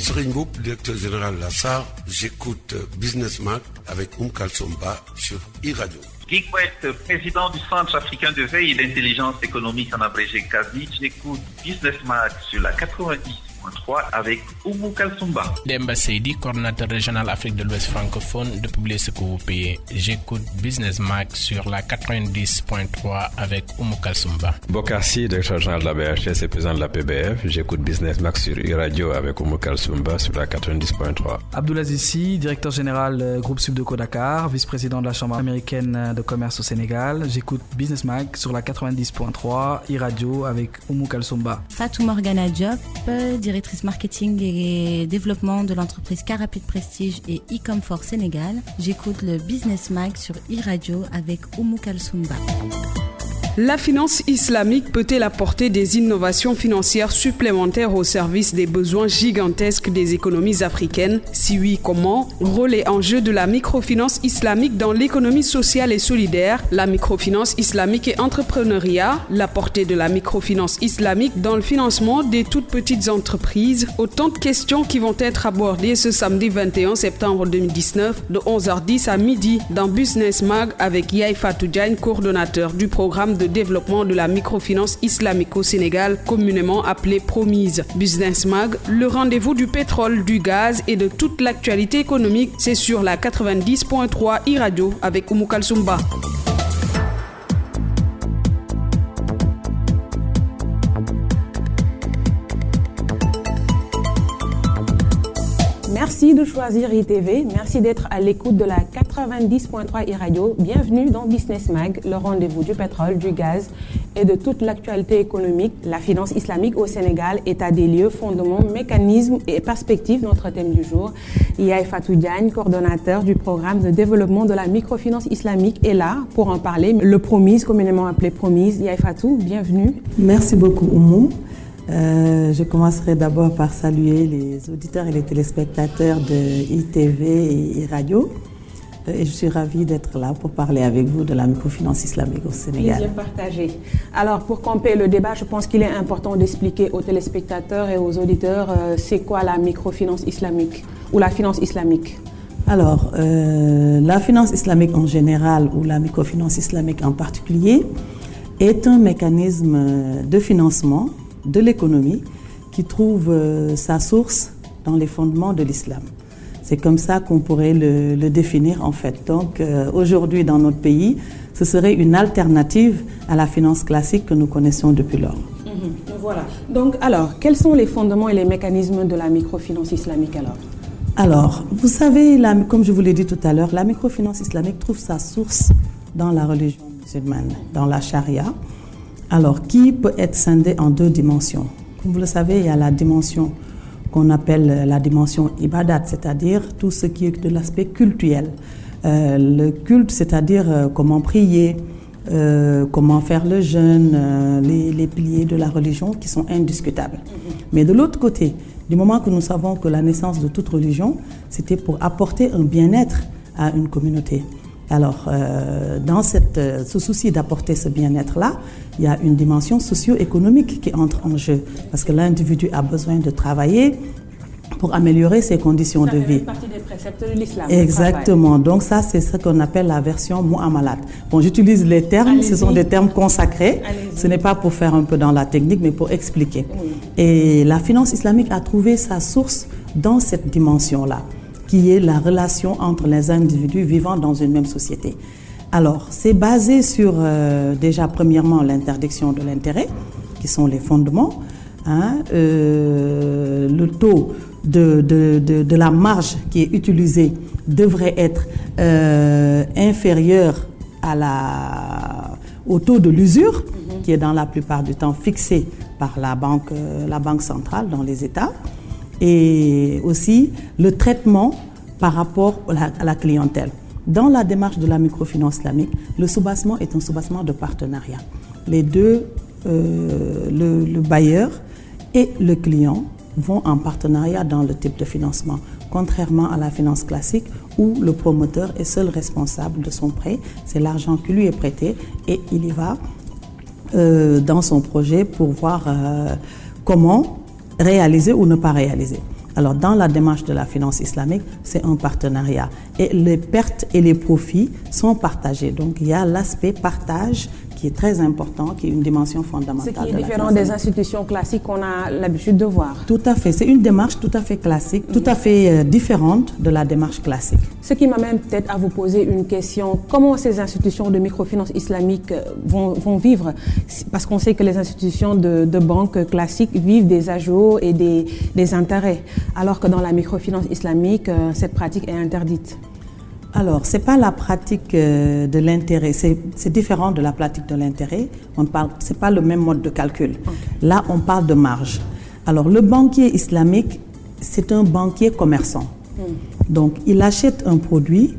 Serigne Mboup, directeur général de la SAR. J'écoute Business Mag avec Kalsoumba sur e-radio. Guy Kouet, président du Centre africain de veille et d'intelligence économique en abrégé CAVI. J'écoute Business Mag sur la 90.3 avec Oumou Kalsoumba. Demba Seydi, coordinateur régional Afrique de l'Ouest francophone de Publier ce que vous payez. J'écoute Business Mag sur la 90.3 avec Oumou Kalsoumba. Bokarsi, directeur général de la BHS et président de la PBF. J'écoute Business Mag sur e-radio avec Oumou Kalsoumba sur la 90.3. Abdoulaziz Sy, directeur général groupe Subdeco Dakar, vice-président de la Chambre américaine de commerce au Sénégal. J'écoute Business Mag sur la 90.3 e-radio avec Oumou Kalsoumba. Fatou Morgana Diop, directrice marketing et développement de l'entreprise Carapid Prestige et e-Comfort Sénégal. J'écoute le Business Mag sur e-radio avec Oumou Kalsoumba. La finance islamique peut-elle apporter des innovations financières supplémentaires au service des besoins gigantesques des économies africaines? Si oui, comment? Rôle et enjeu de la microfinance islamique dans l'économie sociale et solidaire, la microfinance islamique et entrepreneuriat, la portée de la microfinance islamique dans le financement des toutes petites entreprises, autant de questions qui vont être abordées ce samedi 21 septembre 2019 de 11h10 à midi dans Business Mag avec Yaye Fatou Diagne, coordonnateur du programme de développement de la microfinance islamique au Sénégal, communément appelée Promise. Business Mag, le rendez-vous du pétrole, du gaz et de toute l'actualité économique, c'est sur la 90.3 e-radio avec Oumou Kalsoumba. Merci de choisir ITV, merci d'être à l'écoute de la 90.3 e-radio. Bienvenue dans Business Mag, le rendez-vous du pétrole, du gaz et de toute l'actualité économique. La finance islamique au Sénégal, état des lieux, fondements, mécanismes et perspectives, notre thème du jour. Yaye Fatou Diagne, coordonnateur du programme de développement de la microfinance islamique, est là pour en parler. Le Promise, communément appelé Promise. Yaye Fatou, bienvenue. Merci beaucoup Oumou. Je commencerai d'abord par saluer les auditeurs et les téléspectateurs de ITV et e-radio. Et je suis ravie d'être là pour parler avec vous de la microfinance islamique au Sénégal. Plaisir partagé. Alors, pour camper le débat, je pense qu'il est important d'expliquer aux téléspectateurs et aux auditeurs c'est quoi la microfinance islamique ou la finance islamique. Alors, la finance islamique en général ou la microfinance islamique en particulier est un mécanisme de financement de l'économie qui trouve sa source dans les fondements de l'islam. C'est comme ça qu'on pourrait le définir en fait. Donc aujourd'hui dans notre pays, ce serait une alternative à la finance classique que nous connaissions depuis lors. Voilà. Donc alors, quels sont les fondements et les mécanismes de la microfinance islamique alors? Alors, vous savez, comme je vous l'ai dit tout à l'heure, la microfinance islamique trouve sa source dans la religion musulmane, dans la charia. Alors, qui peut être scindé en deux dimensions? Comme vous le savez, il y a la dimension qu'on appelle la dimension ibadat, c'est-à-dire tout ce qui est de l'aspect cultuel. Le culte, c'est-à-dire comment prier, comment faire le jeûne, les piliers de la religion qui sont indiscutables. Mais de l'autre côté, du moment que nous savons que la naissance de toute religion, c'était pour apporter un bien-être à une communauté. Alors, dans ce souci d'apporter ce bien-être-là, il y a une dimension socio-économique qui entre en jeu. Parce que l'individu a besoin de travailler pour améliorer ses conditions de vie. Ça fait partie des préceptes de l'islam. Exactement. Donc ça, c'est ce qu'on appelle la version mu'amalat. Bon, j'utilise les termes, ce sont des termes consacrés. Ce n'est pas pour faire un peu dans la technique, mais pour expliquer. Oui. Et la finance islamique a trouvé sa source dans cette dimension-là, qui est la relation entre les individus vivant dans une même société. Alors, c'est basé sur, déjà, premièrement, l'interdiction de l'intérêt, qui sont les fondements, le taux de la marge qui est utilisée devrait être inférieur au taux de l'usure, qui est dans la plupart du temps fixé par la banque centrale dans les États. Et aussi le traitement par rapport à la clientèle. Dans la démarche de la microfinance islamique, le soubassement est un soubassement de partenariat. Les deux, le bailleur et le client, vont en partenariat dans le type de financement, contrairement à la finance classique où le promoteur est seul responsable de son prêt. C'est l'argent qui lui est prêté et il y va dans son projet pour voir comment réaliser ou ne pas réaliser. Alors, dans la démarche de la finance islamique, c'est un partenariat. Et les pertes et les profits sont partagés. Donc, il y a l'aspect partage qui est très important, qui est une dimension fondamentale. Ce qui est différent des institutions classiques qu'on a l'habitude de voir. Tout à fait. C'est une démarche tout à fait classique, tout à fait différente de la démarche classique. Ce qui m'amène peut-être à vous poser une question. Comment ces institutions de microfinance islamique vont vivre? Parce qu'on sait que les institutions de banque classiques vivent des agios et des intérêts, alors que dans la microfinance islamique, cette pratique est interdite. Alors, ce n'est pas la pratique de l'intérêt, c'est différent de la pratique de l'intérêt. Ce n'est pas le même mode de calcul. Okay. Là, on parle de marge. Alors, le banquier islamique, c'est un banquier commerçant. Donc, il achète un produit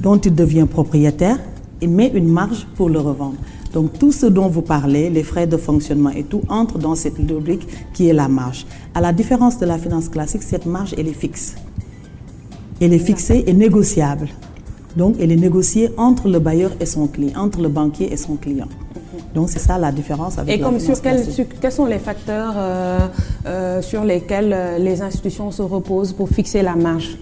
dont il devient propriétaire et met une marge pour le revendre. Donc, tout ce dont vous parlez, les frais de fonctionnement et tout, entre dans cette rubrique qui est la marge. À la différence de la finance classique, cette marge, elle est fixe. Elle est fixée et négociable. Donc, elle est négociée entre le bailleur et son client, entre le banquier et son client. Donc, c'est ça la différence avec la finance classique. Quels sont les facteurs sur lesquels les institutions se reposent pour fixer la marge?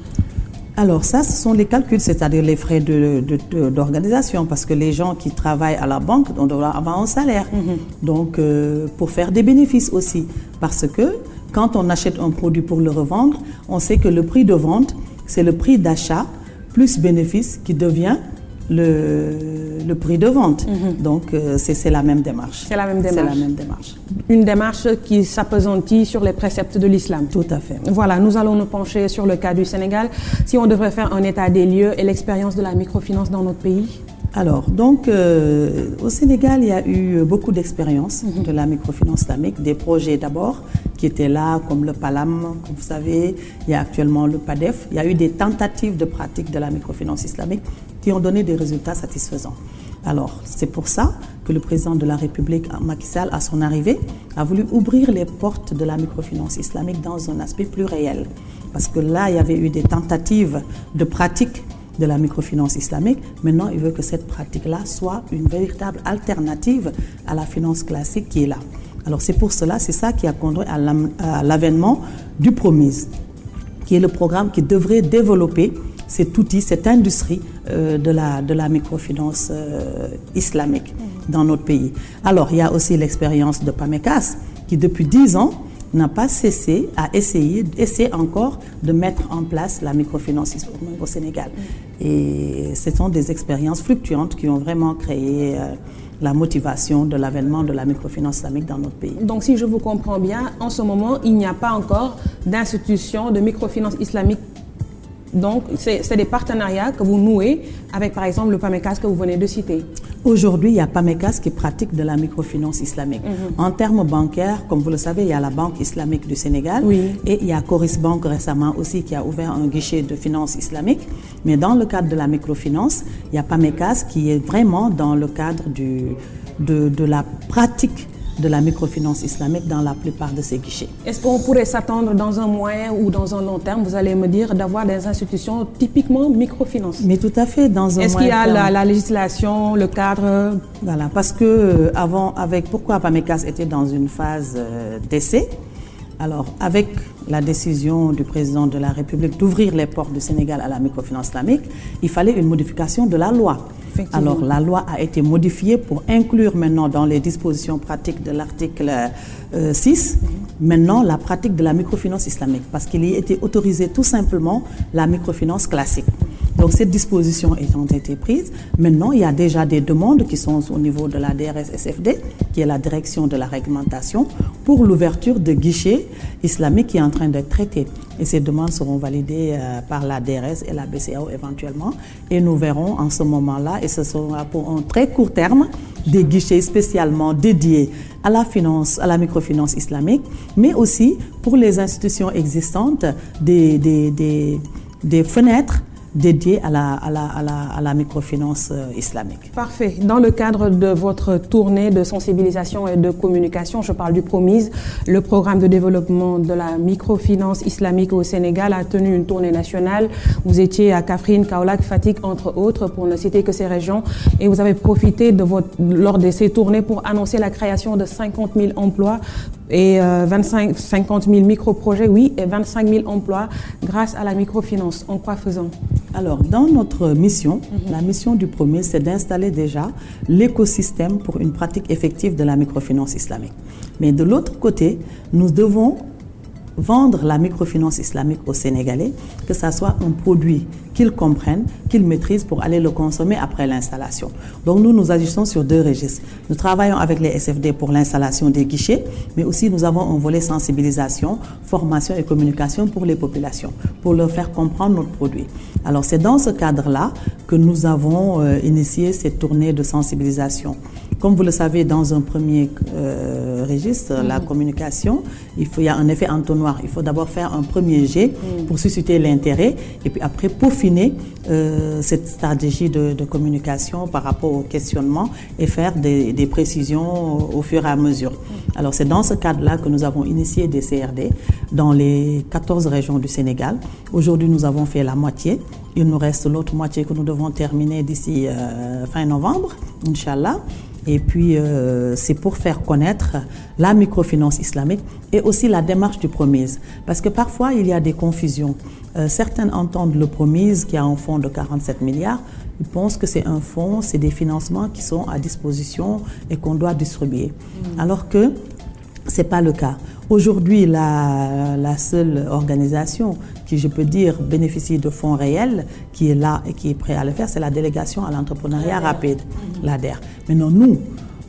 Alors ça, ce sont les calculs, c'est-à-dire les frais d'organisation, parce que les gens qui travaillent à la banque, on doit avoir un salaire. Donc, pour faire des bénéfices aussi. Parce que quand on achète un produit pour le revendre, on sait que le prix de vente, c'est le prix d'achat plus bénéfice qui devient le prix de vente. Donc, c'est la même démarche. C'est la même démarche. C'est la même démarche. Une démarche qui s'appesantit sur les préceptes de l'islam. Tout à fait. Voilà, nous allons nous pencher sur le cas du Sénégal. Si on devrait faire un état des lieux et l'expérience de la microfinance dans notre pays. Alors, donc, au Sénégal, il y a eu beaucoup d'expériences de la microfinance islamique, des projets d'abord qui étaient là, comme le PALAM, comme vous savez, il y a actuellement le PADEF. Il y a eu des tentatives de pratique de la microfinance islamique qui ont donné des résultats satisfaisants. Alors, c'est pour ça que le président de la République, Macky Sall, à son arrivée, a voulu ouvrir les portes de la microfinance islamique dans un aspect plus réel. Parce que là, il y avait eu des tentatives de pratique de la microfinance islamique. Maintenant, il veut que cette pratique-là soit une véritable alternative à la finance classique qui est là. Alors, c'est pour cela, c'est ça qui a conduit à l'avènement du PROMIS, qui est le programme qui devrait développer cet outil, cette industrie de la microfinance islamique dans notre pays. Alors, il y a aussi l'expérience de PAMECAS, qui depuis 10 ans n'a pas cessé à essayer encore de mettre en place la microfinance islamique au Sénégal. Et ce sont des expériences fluctuantes qui ont vraiment créé la motivation de l'avènement de la microfinance islamique dans notre pays. Donc, si je vous comprends bien, en ce moment, il n'y a pas encore d'institution de microfinance islamique. Donc, c'est des partenariats que vous nouez avec, par exemple, le PAMECAS que vous venez de citer. Aujourd'hui, il y a PAMECAS qui pratique de la microfinance islamique. En termes bancaires, comme vous le savez, il y a la Banque islamique du Sénégal et il y a Coris Bank récemment aussi qui a ouvert un guichet de finance islamique. Mais dans le cadre de la microfinance, il y a PAMECAS qui est vraiment dans le cadre de la pratique de la microfinance islamique dans la plupart de ces guichets. Est-ce qu'on pourrait s'attendre dans un moyen ou dans un long terme, vous allez me dire, d'avoir des institutions typiquement microfinance? Mais tout à fait, dans un moyen terme. Est-ce qu'il y a la législation, le cadre? Voilà, parce que pourquoi PAMECAS était dans une phase d'essai? Alors, avec la décision du président de la République d'ouvrir les portes du Sénégal à la microfinance islamique, il fallait une modification de la loi. Alors, la loi a été modifiée pour inclure maintenant dans les dispositions pratiques de l'article 6, maintenant la pratique de la microfinance islamique, parce qu'il y était autorisé tout simplement la microfinance classique. Donc, cette disposition ayant été prise, maintenant, il y a déjà des demandes qui sont au niveau de la DRS-SFD, qui est la direction de la réglementation, pour l'ouverture de guichets islamiques qui est en train d'être traités. Et ces demandes seront validées par la DRS et la BCEAO éventuellement. Et nous verrons en ce moment-là, et ce sera pour un très court terme, des guichets spécialement dédiés à la finance, à la microfinance islamique, mais aussi pour les institutions existantes, des fenêtres dédiés à la microfinance islamique. Parfait. Dans le cadre de votre tournée de sensibilisation et de communication, je parle du PROMIS, le programme de développement de la microfinance islamique au Sénégal a tenu une tournée nationale. Vous étiez à Kaffrine, Kaolack, Fatick, entre autres, pour ne citer que ces régions, et vous avez profité lors de ces tournées pour annoncer la création de 50 000 emplois et 50 000 micro-projets, oui, et 25 000 emplois grâce à la microfinance. En quoi faisant? Alors, dans notre mission, la mission du PROMIS, c'est d'installer déjà l'écosystème pour une pratique effective de la microfinance islamique. Mais de l'autre côté, nous devons vendre la microfinance islamique aux Sénégalais, que ça soit un produit qu'ils comprennent, qu'ils maîtrisent pour aller le consommer après l'installation. Donc nous agissons sur 2 registres. Nous travaillons avec les SFD pour l'installation des guichets, mais aussi nous avons un volet sensibilisation, formation et communication pour les populations, pour leur faire comprendre notre produit. Alors c'est dans ce cadre-là que nous avons initié cette tournée de sensibilisation. Comme vous le savez, dans un premier registre, la communication, il y a un effet entonnoir. Il faut d'abord faire un premier jet pour susciter l'intérêt et puis après peaufiner cette stratégie de communication par rapport au questionnement et faire des précisions au fur et à mesure. Alors c'est dans ce cadre-là que nous avons initié des CRD dans les 14 régions du Sénégal. Aujourd'hui, nous avons fait la moitié. Il nous reste l'autre moitié que nous devons terminer d'ici fin novembre, Inch'Allah. Et puis, c'est pour faire connaître la microfinance islamique et aussi la démarche du PROMIS. Parce que parfois, il y a des confusions. Certains entendent le PROMIS qui a un fonds de 47 milliards. Ils pensent que c'est un fonds, c'est des financements qui sont à disposition et qu'on doit distribuer. Alors que ce n'est pas le cas. Aujourd'hui, la seule organisation qui, je peux dire, bénéficie de fonds réels, qui est là et qui est prêt à le faire, c'est la délégation à l'entrepreneuriat rapide, l'ADER. Maintenant, nous,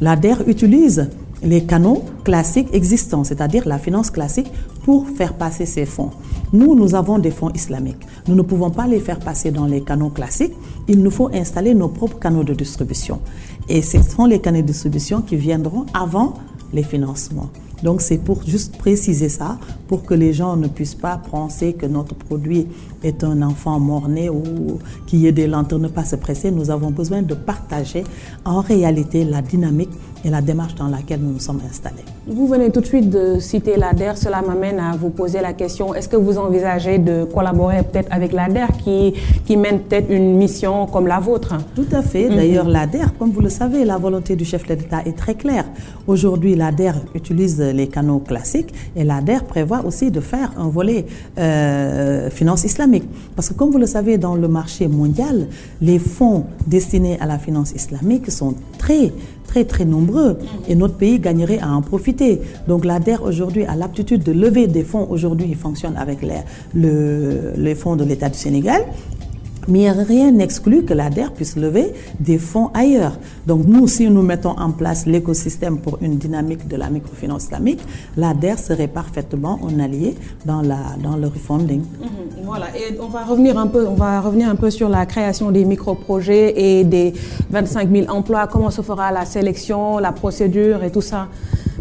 l'ADER utilise les canaux classiques existants, c'est-à-dire la finance classique, pour faire passer ces fonds. Nous avons des fonds islamiques. Nous ne pouvons pas les faire passer dans les canaux classiques. Il nous faut installer nos propres canaux de distribution. Et ce sont les canaux de distribution qui viendront avant les financements. Donc c'est pour juste préciser ça, pour que les gens ne puissent pas penser que notre produit est un enfant mort-né ou qu'il y ait des lentilles, ne pas se presser. Nous avons besoin de partager en réalité la dynamique et la démarche dans laquelle nous nous sommes installés. Vous venez tout de suite de citer l'ADER, cela m'amène à vous poser la question, est-ce que vous envisagez de collaborer peut-être avec l'ADER qui mène peut-être une mission comme la vôtre? Tout à fait. D'ailleurs, l'ADER, comme vous le savez, la volonté du chef de l'État est très claire. Aujourd'hui, l'ADER utilise les canaux classiques et l'ADER prévoit aussi de faire un volet finance islamique. Parce que comme vous le savez, dans le marché mondial, les fonds destinés à la finance islamique sont très nombreux et notre pays gagnerait à en profiter. Donc l'ADER aujourd'hui a l'aptitude de lever des fonds. Aujourd'hui, il fonctionne avec les fonds de l'État du Sénégal. Mais rien n'exclut que l'ADER puisse lever des fonds ailleurs. Donc nous, si nous mettons en place l'écosystème pour une dynamique de la microfinance islamique, l'ADER serait parfaitement un allié dans le refunding. Voilà, et on va revenir un peu sur la création des micro-projets et des 25 000 emplois. Comment se fera la sélection, la procédure et tout ça?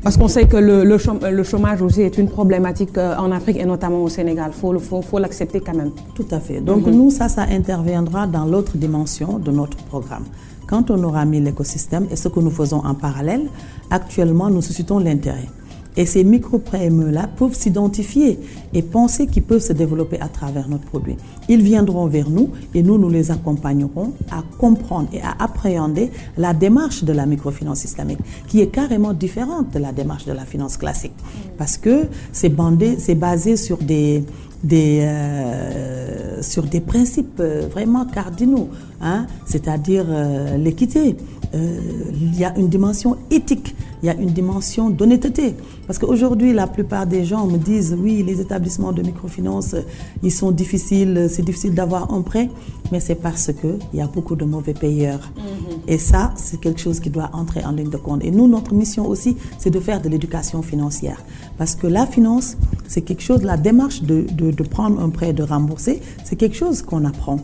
Parce qu'on sait que le chômage aussi est une problématique en Afrique et notamment au Sénégal. Faut l'accepter quand même. Tout à fait. Donc nous, ça interviendra dans l'autre dimension de notre programme. Quand on aura mis l'écosystème et ce que nous faisons en parallèle, actuellement, nous suscitons l'intérêt. Et ces micro-PME-là peuvent s'identifier et penser qu'ils peuvent se développer à travers notre produit. Ils viendront vers nous et nous les accompagnerons à comprendre et à appréhender la démarche de la microfinance islamique, qui est carrément différente de la démarche de la finance classique. Parce que c'est basé sur des principes vraiment cardinaux, c'est-à-dire l'équité. Il y a une dimension éthique, il y a une dimension d'honnêteté. Parce qu'aujourd'hui, la plupart des gens me disent, oui, les établissements de microfinance, ils sont difficiles, c'est difficile d'avoir un prêt, mais c'est parce qu'il y a beaucoup de mauvais payeurs. Et ça, c'est quelque chose qui doit entrer en ligne de compte. Et nous, notre mission aussi, c'est de faire de l'éducation financière. Parce que la finance, c'est quelque chose, la démarche de prendre un prêt, de rembourser, c'est quelque chose qu'on apprend.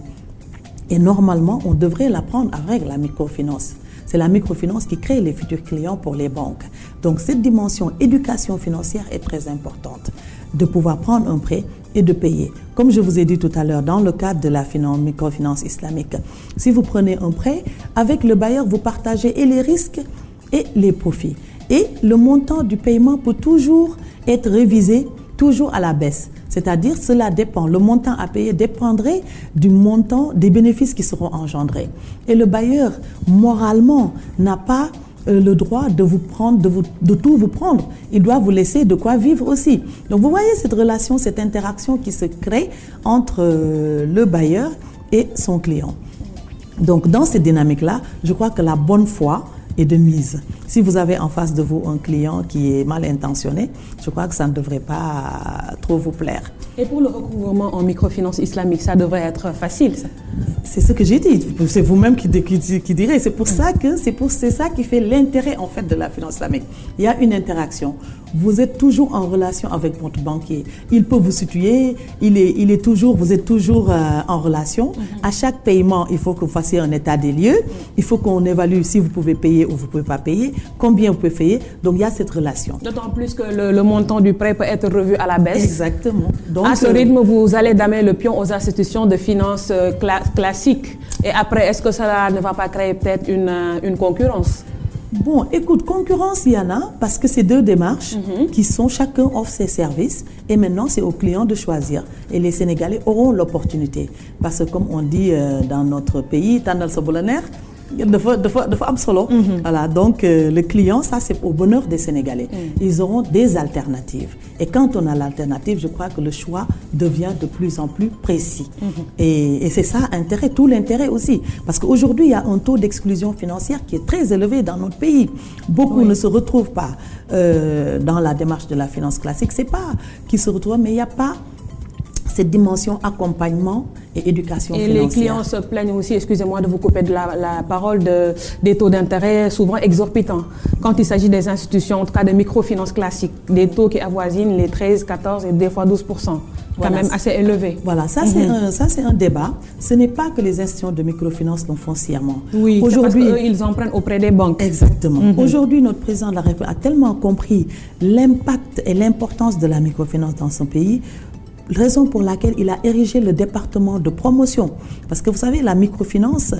Et normalement, on devrait l'apprendre avec la microfinance. C'est la microfinance qui crée les futurs clients pour les banques. Donc cette dimension éducation financière est très importante. de pouvoir prendre un prêt et de payer. Comme je vous ai dit tout à l'heure, dans le cadre de la microfinance islamique, si vous prenez un prêt, avec le bailleur, vous partagez et les risques et les profits. Et le montant du paiement peut toujours être révisé, toujours à la baisse. C'est-à-dire, cela dépend. Le montant à payer dépendrait du montant des bénéfices qui seront engendrés. Et le bailleur, moralement, n'a pas le droit de vous prendre, de tout vous prendre. Il doit vous laisser de quoi vivre aussi. Donc, vous voyez cette relation, cette interaction qui se crée entre le bailleur et son client. Donc, dans cette dynamique-là, je crois que la bonne foi est de mise. Si vous avez en face de vous un client qui est mal intentionné, je crois que ça ne devrait pas trop vous plaire. Et pour le recouvrement en microfinance islamique, ça devrait être facile, ça? C'est ce que j'ai dit. C'est vous-même qui direz. C'est pour ça que c'est ça qui fait l'intérêt en fait de la finance islamique. Il y a une interaction. Vous êtes toujours en relation avec votre banquier. Il peut vous situer. Vous êtes toujours en relation. À chaque paiement, il faut que vous fassiez un état des lieux. Il faut qu'on évalue si vous pouvez payer ou vous ne pouvez pas payer, combien vous pouvez payer. Donc il y a cette relation. D'autant plus que le montant du prêt peut être revu à la baisse. Exactement. Donc, à ce rythme, vous allez damer le pion aux institutions de finances classiques. Et après, est-ce que cela ne va pas créer peut-être une concurrence? Bon, écoute, concurrence, il y en a parce que c'est deux démarches qui sont, chacun offre ses services et maintenant c'est aux clients de choisir. Et les Sénégalais auront l'opportunité. Parce que comme on dit dans notre pays, Tandal Sobolaner, de fois absolu. Voilà, donc le client, ça c'est au bonheur des Sénégalais. Ils auront des alternatives. Et quand on a l'alternative, je crois que le choix devient de plus en plus précis. Et c'est ça tout l'intérêt aussi. Parce qu'aujourd'hui, il y a un taux d'exclusion financière qui est très élevé dans notre pays. Beaucoup ne se retrouvent pas dans la démarche de la finance classique. C'est pas qu'ils se retrouvent, mais il n'y a pas cette dimension accompagnement et éducation financière. Et les clients se plaignent aussi, excusez-moi de vous couper de la parole, des taux d'intérêt souvent exorbitants. Quand il s'agit des institutions, en tout cas de microfinance classiques, des taux qui avoisinent les 13, 14 et des fois 12%. Quand même assez élevé. Voilà, ça c'est un débat. Ce n'est pas que les institutions de microfinance l'ont foncièrement. Oui, aujourd'hui, parce qu'eux, ils empruntent auprès des banques. Exactement. Aujourd'hui, notre président de la République a tellement compris l'impact et l'importance de la microfinance dans son pays, raison pour laquelle il a érigé le département de promotion. Parce que vous savez, la microfinance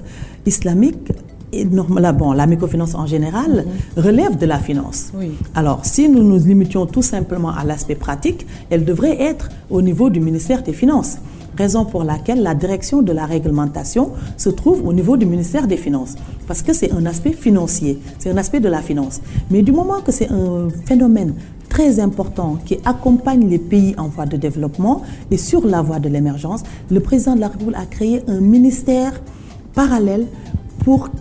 islamique, la microfinance en général, relève de la finance. Oui. Alors, si nous nous limitions tout simplement à l'aspect pratique, elle devrait être au niveau du ministère des Finances. Raison pour laquelle la direction de la réglementation se trouve au niveau du ministère des Finances. Parce que c'est un aspect financier, c'est un aspect de la finance. Mais du moment que c'est un phénomène très important qui accompagne les pays en voie de développement et sur la voie de l'émergence, le président de la République a créé un ministère parallèle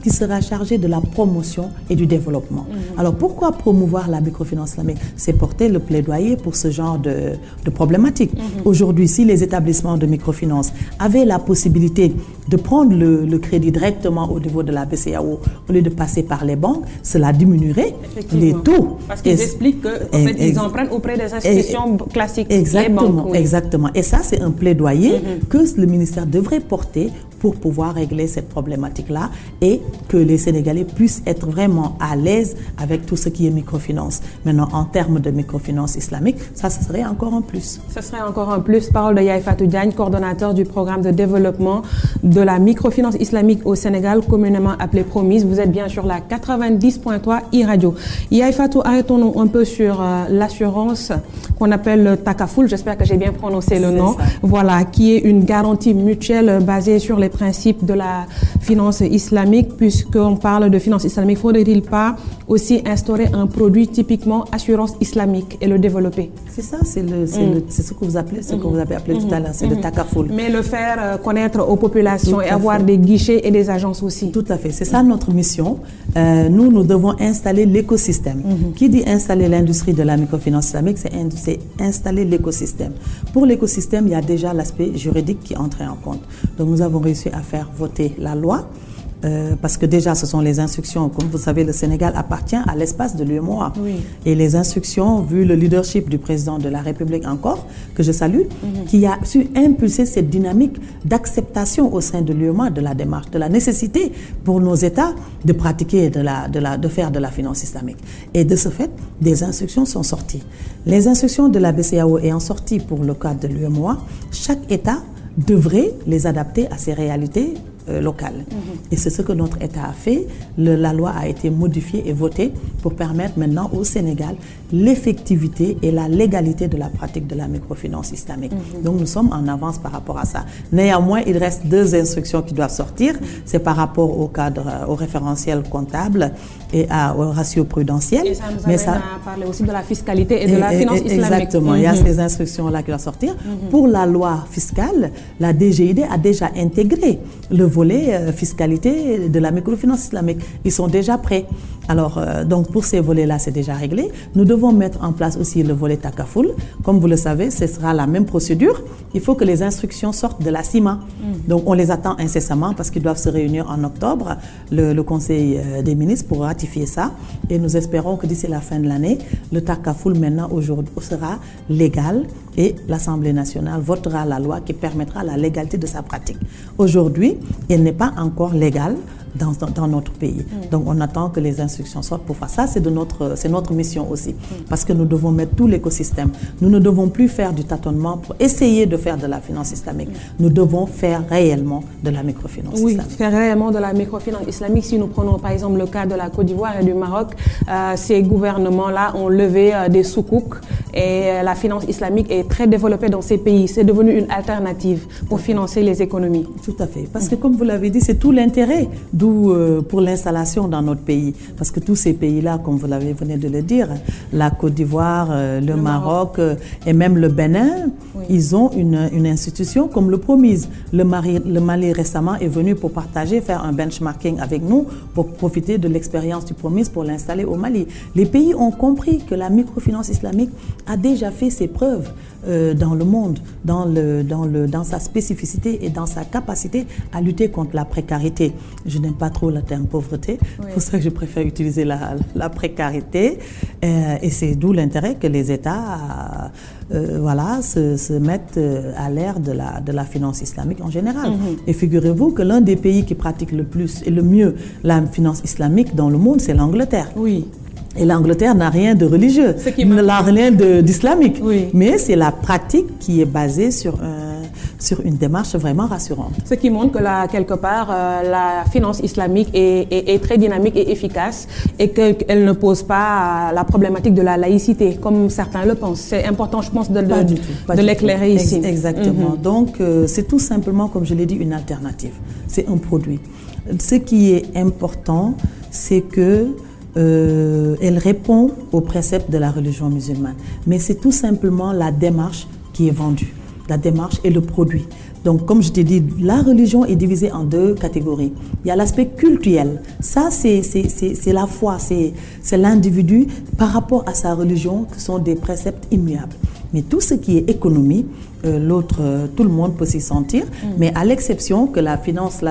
qui sera chargé de la promotion et du développement. Alors pourquoi promouvoir la microfinance islamique? C'est porter le plaidoyer pour ce genre de problématiques. Aujourd'hui, si les établissements de microfinance avaient la possibilité de prendre le crédit directement au niveau de la BCEAO au lieu de passer par les banques, cela diminuerait les taux. Parce qu'ils expliquent qu'ils empruntent auprès des institutions classiques. Exactement, les banques, exactement. Et ça, c'est un plaidoyer que le ministère devrait porter pour pouvoir régler cette problématique-là et que les Sénégalais puissent être vraiment à l'aise avec tout ce qui est microfinance. Maintenant, en termes de microfinance islamique, ça, ce serait encore un plus. Ce serait encore un plus. Parole de Yaye Fatou Diagne, coordonnateur du programme de développement de la microfinance islamique au Sénégal, communément appelée Promise. Vous êtes bien sur la 90.3 iRadio. Yaye Fatou, arrêtons-nous un peu sur l'assurance qu'on appelle le Takaful. J'espère que j'ai bien prononcé le nom. Voilà, qui est une garantie mutuelle basée sur les principes de la finance islamique. Puisqu'on parle de finance islamique, faudrait-il pas aussi instaurer un produit typiquement assurance islamique et le développer? C'est ça, c'est ce que vous appelez, appelé tout à l'heure, c'est le Takaful. Mais le faire connaître aux populations et avoir des guichets et des agences aussi. Tout à fait, c'est ça notre mission. Nous devons installer l'écosystème. Qui dit installer l'industrie de la microfinance islamique, c'est installer l'écosystème. Pour l'écosystème, il y a déjà l'aspect juridique qui entre en compte. Donc nous avons réussi à faire voter la loi parce que déjà, ce sont les instructions. Comme vous savez, le Sénégal appartient à l'espace de l'UEMOA. Oui. Et les instructions, vu le leadership du président de la République encore, que je salue, qui a su impulser cette dynamique d'acceptation au sein de l'UEMOA de la démarche, de la nécessité pour nos États de pratiquer, de faire de la finance islamique. Et de ce fait, des instructions sont sorties. Les instructions de la BCEAO ayant sorti pour le cadre de l'UEMOA, chaque État devrait les adapter à ses réalités locales. Et c'est ce que notre État a fait. La loi a été modifiée et votée pour permettre maintenant au Sénégal l'effectivité et la légalité de la pratique de la microfinance islamique. Donc nous sommes en avance par rapport à ça. Néanmoins, il reste 2 instructions qui doivent sortir. C'est par rapport au cadre, au référentiel comptable et au ratio prudentiel. Et ça nous amène à parler aussi de la fiscalité et de la finance islamique. Exactement, il y a ces instructions-là qui doivent sortir. Pour la loi fiscale, la DGID a déjà intégré le volet fiscalité de la microfinance islamique. Ils sont déjà prêts. Alors, donc pour ces volets-là, c'est déjà réglé. Nous devons mettre en place aussi le volet Takaful. Comme vous le savez, ce sera la même procédure. Il faut que les instructions sortent de la CIMA. Donc, on les attend incessamment parce qu'ils doivent se réunir en octobre, le Conseil des ministres, pour ratifier ça. Et nous espérons que d'ici la fin de l'année, le Takaful maintenant aujourd'hui sera légal et l'Assemblée nationale votera la loi qui permettra la légalité de sa pratique. Aujourd'hui, elle n'est pas encore légale dans notre pays. Donc on attend que les instructions sortent pour faire ça. C'est notre mission aussi. Parce que nous devons mettre tout l'écosystème. Nous ne devons plus faire du tâtonnement pour essayer de faire de la finance islamique. Nous devons faire réellement de la microfinance islamique. Oui, faire réellement de la microfinance islamique. Si nous prenons par exemple le cas de la Côte d'Ivoire et du Maroc, ces gouvernements-là ont levé des soukouks et la finance islamique est très développée dans ces pays. C'est devenu une alternative pour financer les économies. Tout à fait. Parce que comme vous l'avez dit, c'est tout l'intérêt pour l'installation dans notre pays. Parce que tous ces pays-là, comme vous venez de le dire, la Côte d'Ivoire, le Maroc et même le Bénin, ils ont une institution comme le Promise. Le Mali récemment est venu pour partager, faire un benchmarking avec nous pour profiter de l'expérience du Promise pour l'installer au Mali. Les pays ont compris que la microfinance islamique a déjà fait ses preuves dans le monde, dans sa spécificité et dans sa capacité à lutter contre la précarité. Je n'aime pas trop le terme pauvreté, c'est pour ça que je préfère utiliser la précarité. Et c'est d'où l'intérêt que les États se mettent à l'ère de la finance islamique en général. Et figurez-vous que l'un des pays qui pratique le plus et le mieux la finance islamique dans le monde, c'est l'Angleterre. Oui. Et l'Angleterre n'a rien de religieux, n'a rien d'islamique. Oui. Mais c'est la pratique qui est basée sur une démarche vraiment rassurante. Ce qui montre que là, quelque part, la finance islamique est très dynamique et efficace et qu'elle ne pose pas la problématique de la laïcité, comme certains le pensent. C'est important, je pense, de l'éclairer ici. Exactement. Donc, c'est tout simplement, comme je l'ai dit, une alternative. C'est un produit. Ce qui est important, c'est que elle répond aux préceptes de la religion musulmane. Mais c'est tout simplement la démarche qui est vendue, la démarche et le produit. Donc, comme je t'ai dit, la religion est divisée en 2 catégories. Il y a l'aspect cultuel. Ça, c'est la foi, c'est l'individu par rapport à sa religion, qui sont des préceptes immuables. Mais tout ce qui est économie, tout le monde peut s'y sentir, mais à l'exception que la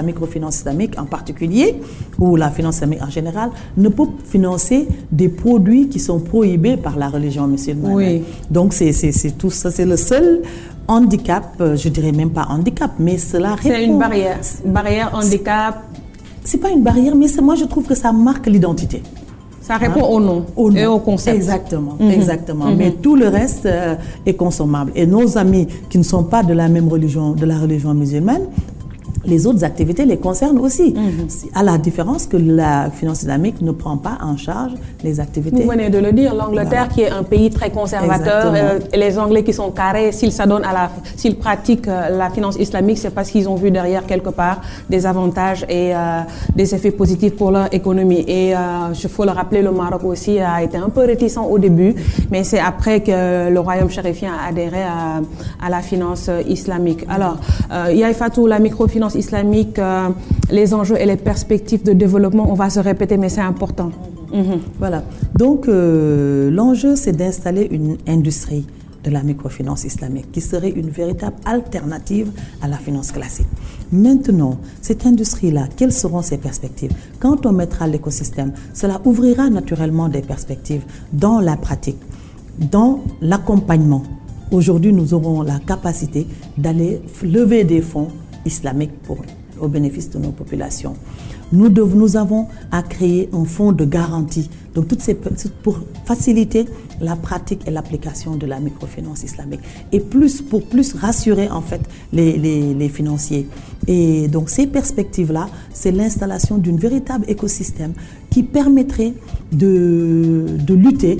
microfinance islamique en particulier, ou la finance islamique en général, ne peut financer des produits qui sont prohibés par la religion musulmane. Oui. Donc c'est tout ça, c'est le seul handicap, je dirais même pas handicap, mais cela répond... C'est une barrière handicap. C'est pas une barrière, mais moi je trouve que ça marque l'identité. Ça répond au nom et au concept. Exactement, exactement. Mais tout le reste est consommable. Et nos amis qui ne sont pas de la même religion, de la religion musulmane, les autres activités les concernent aussi. À la différence que la finance islamique ne prend pas en charge les activités. Vous venez de le dire, l'Angleterre qui est un pays très conservateur, et les Anglais qui sont carrés, s'ils pratiquent la finance islamique, c'est parce qu'ils ont vu derrière quelque part des avantages et des effets positifs pour leur économie. Et il faut le rappeler, le Maroc aussi a été un peu réticent au début, mais c'est après que le royaume chérifien a adhéré à la finance islamique. Alors, Yaye Fatou, la microfinance islamique, les enjeux et les perspectives de développement, on va se répéter, mais c'est important. Voilà. Donc, l'enjeu, c'est d'installer une industrie de la microfinance islamique, qui serait une véritable alternative à la finance classique. Maintenant, cette industrie-là, quelles seront ses perspectives? Quand on mettra l'écosystème, cela ouvrira naturellement des perspectives dans la pratique, dans l'accompagnement. Aujourd'hui, nous aurons la capacité d'aller lever des fonds islamiques au bénéfice de nos populations. Nous avons à créer un fonds de garantie, donc pour faciliter la pratique et l'application de la microfinance islamique et pour plus rassurer en fait les financiers. Et donc ces perspectives-là, c'est l'installation d'un véritable écosystème qui permettrait de lutter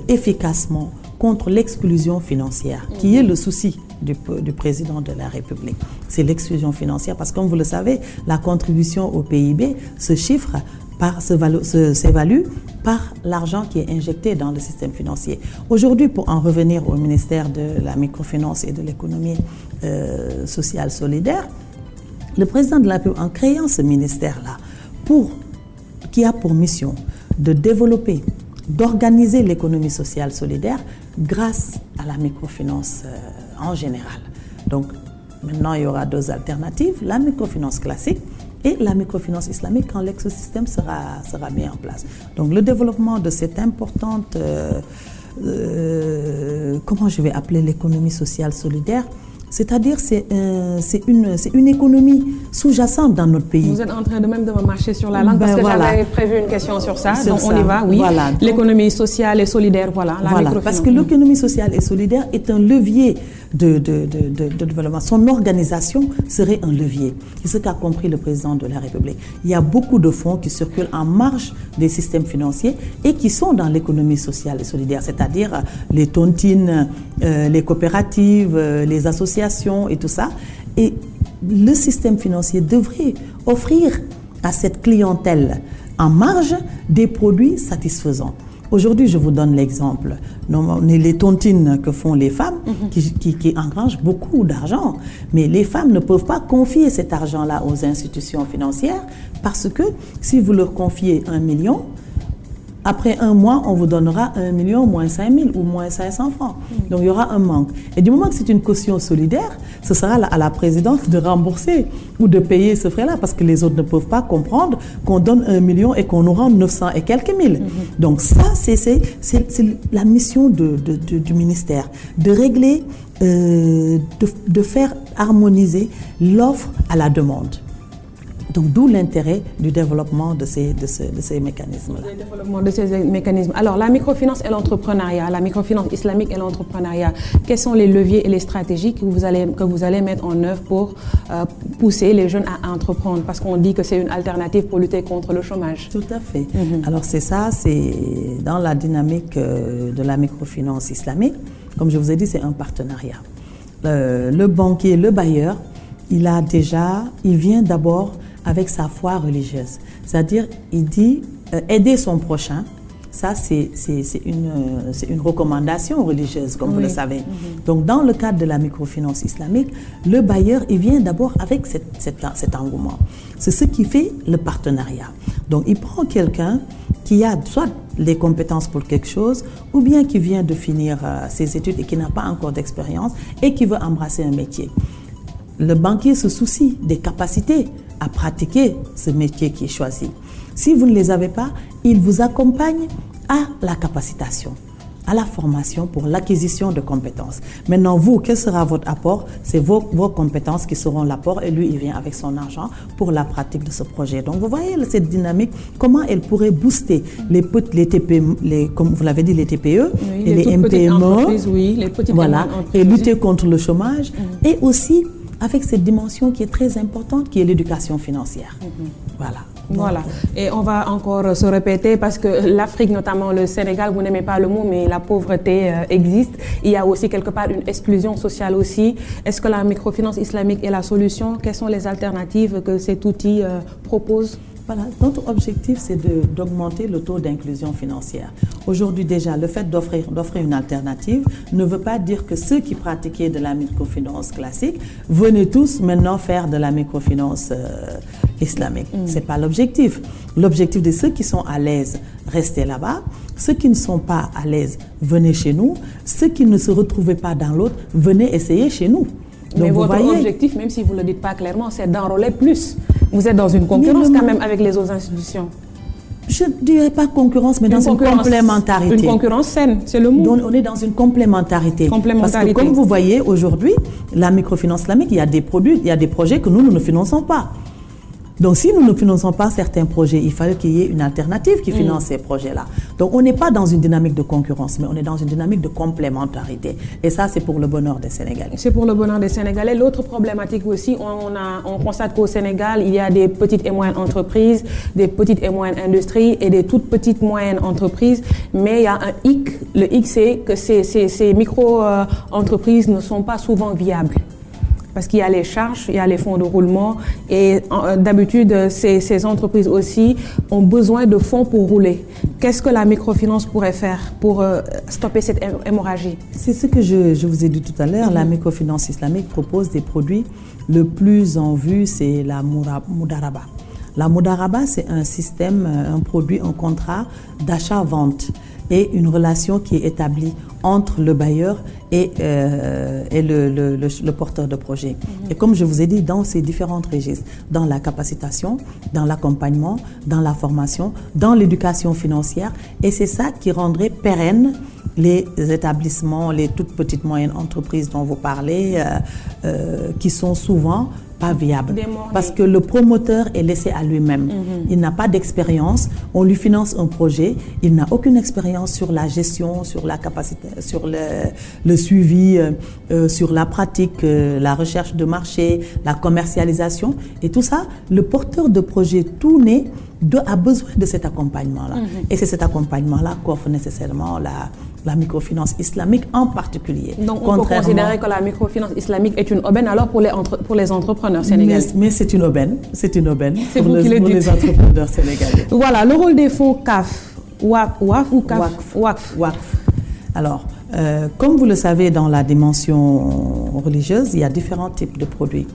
efficacement contre l'exclusion financière, qui est le souci du président de la République. C'est l'exclusion financière parce que, comme vous le savez, la contribution au PIB s'évalue par l'argent qui est injecté dans le système financier. Aujourd'hui, pour en revenir au ministère de la microfinance et de l'économie sociale solidaire, le président de la République, en créant ce ministère-là, qui a pour mission de développer, d'organiser l'économie sociale solidaire grâce à la microfinance en général. Donc, maintenant, il y aura deux alternatives, la microfinance classique et la microfinance islamique quand l'écosystème sera mis en place. Donc, le développement de cette importante, comment je vais appeler l'économie sociale solidaire, c'est-à-dire c'est une économie sous-jacente dans notre pays. Vous êtes en train de me marcher sur la langue parce que j'avais prévu une question sur ça. Donc on y va, oui. Voilà. L'économie sociale et solidaire, voilà. Parce que l'économie sociale et solidaire est un levier de développement. Son organisation serait un levier. C'est ce qu'a compris le président de la République. Il y a beaucoup de fonds qui circulent en marge des systèmes financiers et qui sont dans l'économie sociale et solidaire, c'est-à-dire les tontines, les coopératives, les associations et tout ça. Et le système financier devrait offrir à cette clientèle en marge des produits satisfaisants. Aujourd'hui, je vous donne l'exemple. Les tontines que font les femmes qui engrangent beaucoup d'argent. Mais les femmes ne peuvent pas confier cet argent-là aux institutions financières parce que si vous leur confiez 1 million, après un mois, on vous donnera 1 million moins 5 000 ou moins 500 francs. Donc, il y aura un manque. Et du moment que c'est une caution solidaire, ce sera à la présidente de rembourser ou de payer ce frais-là parce que les autres ne peuvent pas comprendre qu'on donne 1 million et qu'on nous rend 900 et quelques mille. Donc, ça, c'est la mission du ministère, de régler, de faire harmoniser l'offre à la demande. Donc, d'où l'intérêt du développement de ces mécanismes-là. Le développement de ces mécanismes. Alors, la microfinance et l'entrepreneuriat, la microfinance islamique et l'entrepreneuriat, quels sont les leviers et les stratégies que vous allez mettre en œuvre pour pousser les jeunes à entreprendre? Parce qu'on dit que c'est une alternative pour lutter contre le chômage. Tout à fait. Alors, c'est dans la dynamique de la microfinance islamique. Comme je vous ai dit, c'est un partenariat. Le banquier, le bailleur, il vient d'abord avec sa foi religieuse. C'est-à-dire, il dit aider son prochain. Ça, c'est une recommandation religieuse, comme vous le savez. Donc, dans le cadre de la microfinance islamique, le bailleur, il vient d'abord avec cet engouement. C'est ce qui fait le partenariat. Donc, il prend quelqu'un qui a soit les compétences pour quelque chose, ou bien qui vient de finir ses études et qui n'a pas encore d'expérience et qui veut embrasser un métier. Le banquier se soucie des capacités à pratiquer ce métier qui est choisi. Si vous ne les avez pas, il vous accompagne à la capacitation, à la formation pour l'acquisition de compétences. Maintenant, vous, quel sera votre apport? C'est vos compétences qui seront l'apport et lui, il vient avec son argent pour la pratique de ce projet. Donc, vous voyez cette dynamique, comment elle pourrait booster les TPE, comme vous l'avez dit, les TPE et les MPME, voilà, et lutter contre le chômage et aussi avec cette dimension qui est très importante, qui est l'éducation financière. Voilà. Et on va encore se répéter parce que l'Afrique, notamment le Sénégal, vous n'aimez pas le mot, mais la pauvreté existe. Il y a aussi quelque part une exclusion sociale aussi. Est-ce que la microfinance islamique est la solution? Quelles sont les alternatives que cet outil propose? Voilà, notre objectif, c'est d'augmenter le taux d'inclusion financière. Aujourd'hui déjà, le fait d'offrir une alternative ne veut pas dire que ceux qui pratiquaient de la microfinance classique venaient tous maintenant faire de la microfinance islamique. Ce n'est pas l'objectif. L'objectif de ceux qui sont à l'aise, rester là-bas. Ceux qui ne sont pas à l'aise, venez chez nous. Ceux qui ne se retrouvaient pas dans l'autre, venez essayer chez nous. Donc, mais votre objectif, même si vous ne le dites pas clairement, c'est d'enrôler plus. Vous êtes dans une concurrence quand même avec les autres institutions. Je ne dirais pas concurrence, mais dans une complémentarité. Une concurrence saine, c'est le mot. On est dans une complémentarité. Parce que comme vous voyez, aujourd'hui, la microfinance islamique, il y a des produits, il y a des projets que nous ne finançons pas. Donc, si nous ne finançons pas certains projets, il fallait qu'il y ait une alternative qui finance ces projets-là. Donc, on n'est pas dans une dynamique de concurrence, mais on est dans une dynamique de complémentarité. Et ça, c'est pour le bonheur des Sénégalais. C'est pour le bonheur des Sénégalais. L'autre problématique aussi, on constate qu'au Sénégal, il y a des petites et moyennes entreprises, des petites et moyennes industries et des toutes petites moyennes entreprises. Mais il y a un hic. Le hic, c'est que ces micro-entreprises ne sont pas souvent viables. Parce qu'il y a les charges, il y a les fonds de roulement et d'habitude, ces entreprises aussi ont besoin de fonds pour rouler. Qu'est-ce que la microfinance pourrait faire pour stopper cette hémorragie? C'est ce que je vous ai dit tout à l'heure. La microfinance islamique propose des produits. Le plus en vue, c'est la Moudaraba. La Moudaraba, c'est un système, un produit, un contrat d'achat-vente et une relation qui est établie entre le bailleur et le porteur de projet. Et comme je vous ai dit, dans ces différentes registres, dans la capacitation, dans l'accompagnement, dans la formation, dans l'éducation financière, et c'est ça qui rendrait pérenne les établissements, les toutes petites moyennes entreprises dont vous parlez, qui sont souvent pas viable. Parce que le promoteur est laissé à lui-même. Il n'a pas d'expérience. On lui finance un projet. Il n'a aucune expérience sur la gestion, sur la capacité, sur le suivi, sur la pratique, la recherche de marché, la commercialisation. Et tout ça, le porteur de projet tout né a besoin de cet accompagnement-là. Et c'est cet accompagnement-là qu'offre nécessairement la microfinance islamique en particulier. Donc on peut considérer que la microfinance islamique est une aubaine alors pour les entrepreneurs sénégalais. Mais c'est une aubaine. C'est une aubaine pour les entrepreneurs sénégalais. Voilà, le rôle des fonds CAF, WAF ou CAF? WAF. Alors, comme vous le savez, dans la dimension religieuse, il y a différents types de produits.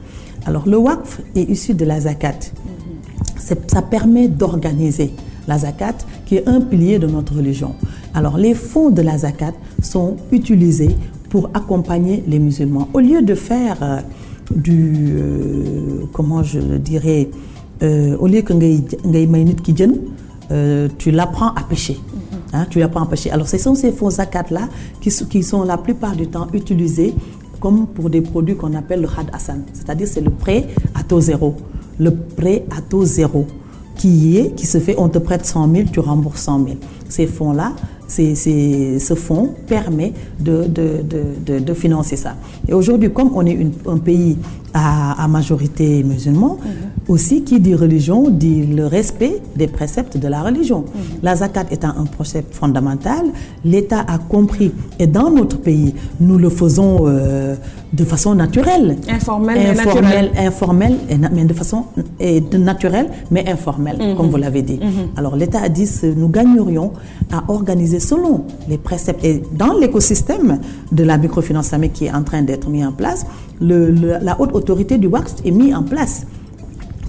Alors, le WAF est issu de la zakat. Ça permet d'organiser la zakat, qui est un pilier de notre religion. Alors, les fonds de la zakat sont utilisés pour accompagner les musulmans. Au lieu de faire comment je le dirais, au lieu que tu l'apprends à pêcher. Tu l'apprends à pêcher. Alors, ce sont ces fonds zakat-là qui sont la plupart du temps utilisés comme pour des produits qu'on appelle le Had Hassan. C'est-à-dire, c'est le prêt à taux zéro. Le prêt à taux zéro qui se fait, on te prête 100 000, tu rembourses 100 000. Ces fonds-là, ce fonds permet de financer ça. Et aujourd'hui, comme on est un pays à majorité musulmane, aussi qui dit religion dit le respect des préceptes de la religion. La zakat étant un précepte fondamental, l'État a compris, et dans notre pays, nous le faisons de façon naturelle. Informelle, mais de façon naturelle, mais informelle, comme vous l'avez dit. Alors l'État a dit que nous gagnerions à organiser selon les préceptes. Et dans l'écosystème de la microfinance islamique qui est en train d'être mis en place, la haute autorité du WACF est mise en place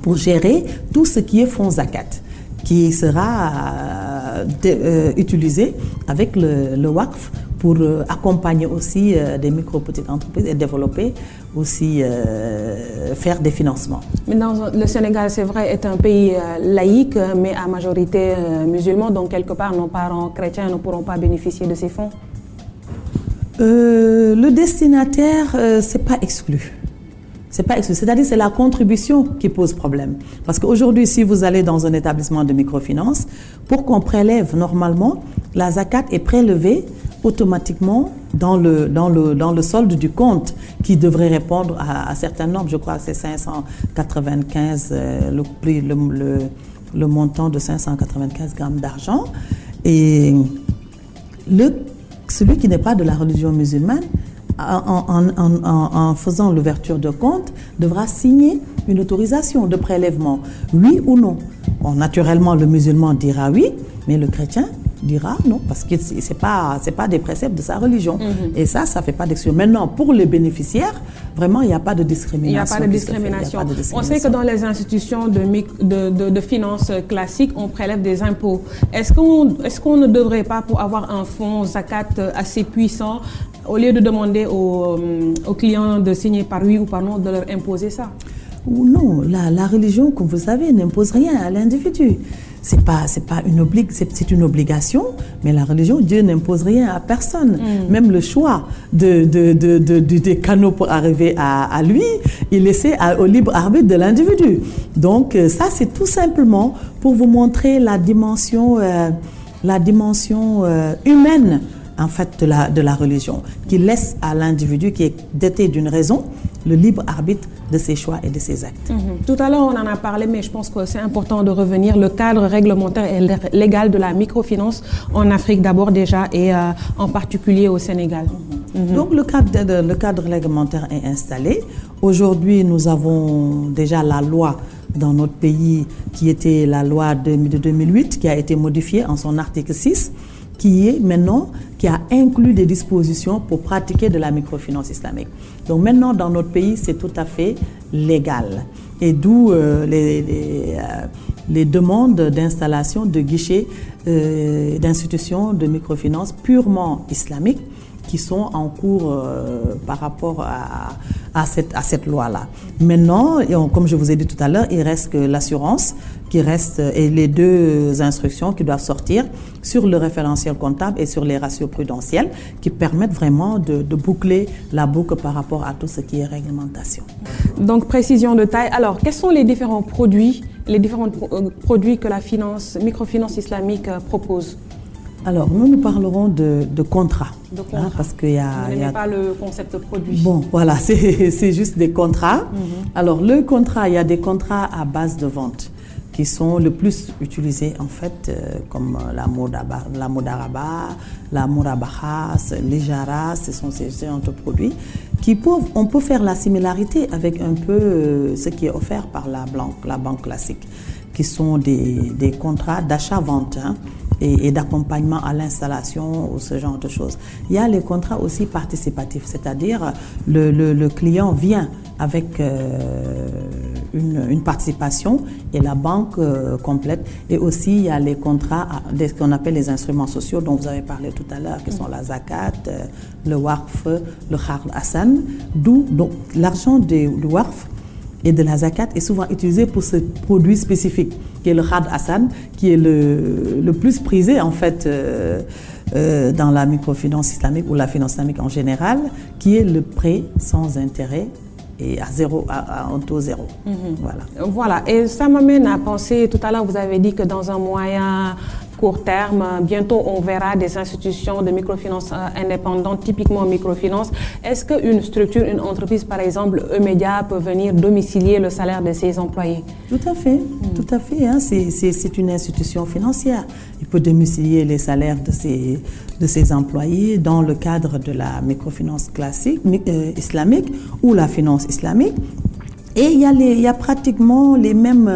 pour gérer tout ce qui est fonds zakat, qui sera utilisé avec le WACF pour accompagner aussi des micro-petites entreprises et développer aussi, faire des financements. Mais le Sénégal, c'est vrai, est un pays laïque, mais à majorité musulmane, donc quelque part, nos parents chrétiens ne pourront pas bénéficier de ces fonds. Le destinataire, c'est pas exclu. C'est-à-dire c'est la contribution qui pose problème. Parce qu'aujourd'hui, si vous allez dans un établissement de microfinance, pour qu'on prélève normalement, la zakat est prélevée automatiquement dans le solde du compte qui devrait répondre à certaines normes. Je crois que c'est 595, le montant de 595 grammes d'argent. Et celui qui n'est pas de la religion musulmane, en faisant l'ouverture de compte, devra signer une autorisation de prélèvement, oui ou non. Bon, naturellement, le musulman dira oui, mais le chrétien dira non, parce que c'est pas des préceptes de sa religion. Et ça fait pas d'exclusion. Maintenant, pour les bénéficiaires, vraiment, il n'y a pas de discrimination. Il n'y a pas de discrimination. On sait que dans les institutions de finances classiques, on prélève des impôts. Est-ce qu'on ne devrait pas, pour avoir un fonds zakat assez puissant, au lieu de demander aux clients de signer par oui ou par non, de leur imposer ça? Non, la religion, comme vous savez, n'impose rien à l'individu. C'est une obligation, mais la religion, Dieu n'impose rien à personne. Même le choix des canaux pour arriver à lui, il laisse au libre arbitre de l'individu. Donc ça, c'est tout simplement pour vous montrer la dimension humaine, en fait, de la religion, qui laisse à l'individu qui est doté d'une raison le libre arbitre de ses choix et de ses actes. Tout à l'heure, on en a parlé, mais je pense que c'est important de revenir. Le cadre réglementaire et légal de la microfinance en Afrique d'abord déjà et en particulier au Sénégal. Donc le cadre réglementaire est installé. Aujourd'hui, nous avons déjà la loi dans notre pays qui était la loi de 2008 qui a été modifiée en son article 6 qui a inclus des dispositions pour pratiquer de la microfinance islamique. Donc maintenant, dans notre pays, c'est tout à fait légal. Et d'où les demandes d'installation de guichets d'institutions de microfinance purement islamiques qui sont en cours par rapport à cette loi-là. Maintenant, comme je vous ai dit tout à l'heure, il reste que l'assurance qui reste et les deux instructions qui doivent sortir sur le référentiel comptable et sur les ratios prudentiels qui permettent vraiment de boucler la boucle par rapport à tout ce qui est réglementation. Donc, précision de taille. Alors, quels sont les différents produits que la microfinance islamique propose? Alors, nous parlerons de contrats. De contrats. Parce qu'il y a... Vous n'aimez pas le concept produit. Bon, voilà, c'est juste des contrats. Alors, le contrat, il y a des contrats à base de vente qui sont le plus utilisés en fait, comme la Modaraba, la Mourabaha, l'Ijara, ce sont ces produits on peut faire la similarité avec un peu ce qui est offert par la banque classique, qui sont des contrats d'achat-vente et d'accompagnement à l'installation ou ce genre de choses. Il y a les contrats aussi participatifs, c'est-à-dire le client vient avec une participation et la banque complète. Et aussi, il y a les contrats, ce qu'on appelle les instruments sociaux dont vous avez parlé tout à l'heure, qui sont la zakat, le warf, le khard hassan, d'où donc l'argent du warf et de la zakat est souvent utilisé pour ce produit spécifique, qui est le khard hassan, qui est le plus prisé en fait dans la microfinance islamique ou la finance islamique en général, qui est le prêt sans intérêt et à un taux zéro. Voilà, et ça m'amène à penser, tout à l'heure vous avez dit que dans un moyen court terme, bientôt on verra des institutions de microfinance indépendantes, typiquement microfinance. Est-ce qu'une structure, une entreprise par exemple, E-Media peut venir domicilier le salaire de ses employés? Tout à fait, tout à fait. C'est une institution financière. Il peut domicilier les salaires de ses employés dans le cadre de la microfinance classique, islamique ou la finance islamique. Et il y a pratiquement les mêmes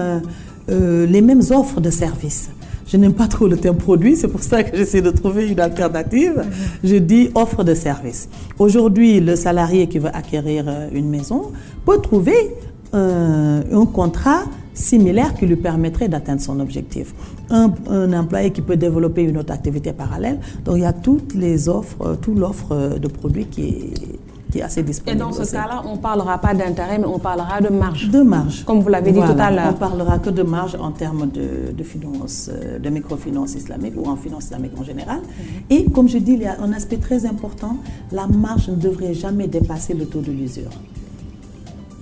offres de services. Je n'aime pas trop le terme produit, c'est pour ça que j'essaie de trouver une alternative. Je dis offre de service. Aujourd'hui, le salarié qui veut acquérir une maison peut trouver un contrat similaire qui lui permettrait d'atteindre son objectif. Un employé qui peut développer une autre activité parallèle. Donc il y a toute l'offre de produits qui est assez disponible. Et dans ce cas-là, on ne parlera pas d'intérêt, mais on parlera de marge. De marge. Comme vous l'avez dit tout à l'heure. On ne parlera que de marge en termes de finance, de microfinance islamique ou en finance islamique en général. Et comme je dis, il y a un aspect très important, la marge ne devrait jamais dépasser le taux de l'usure.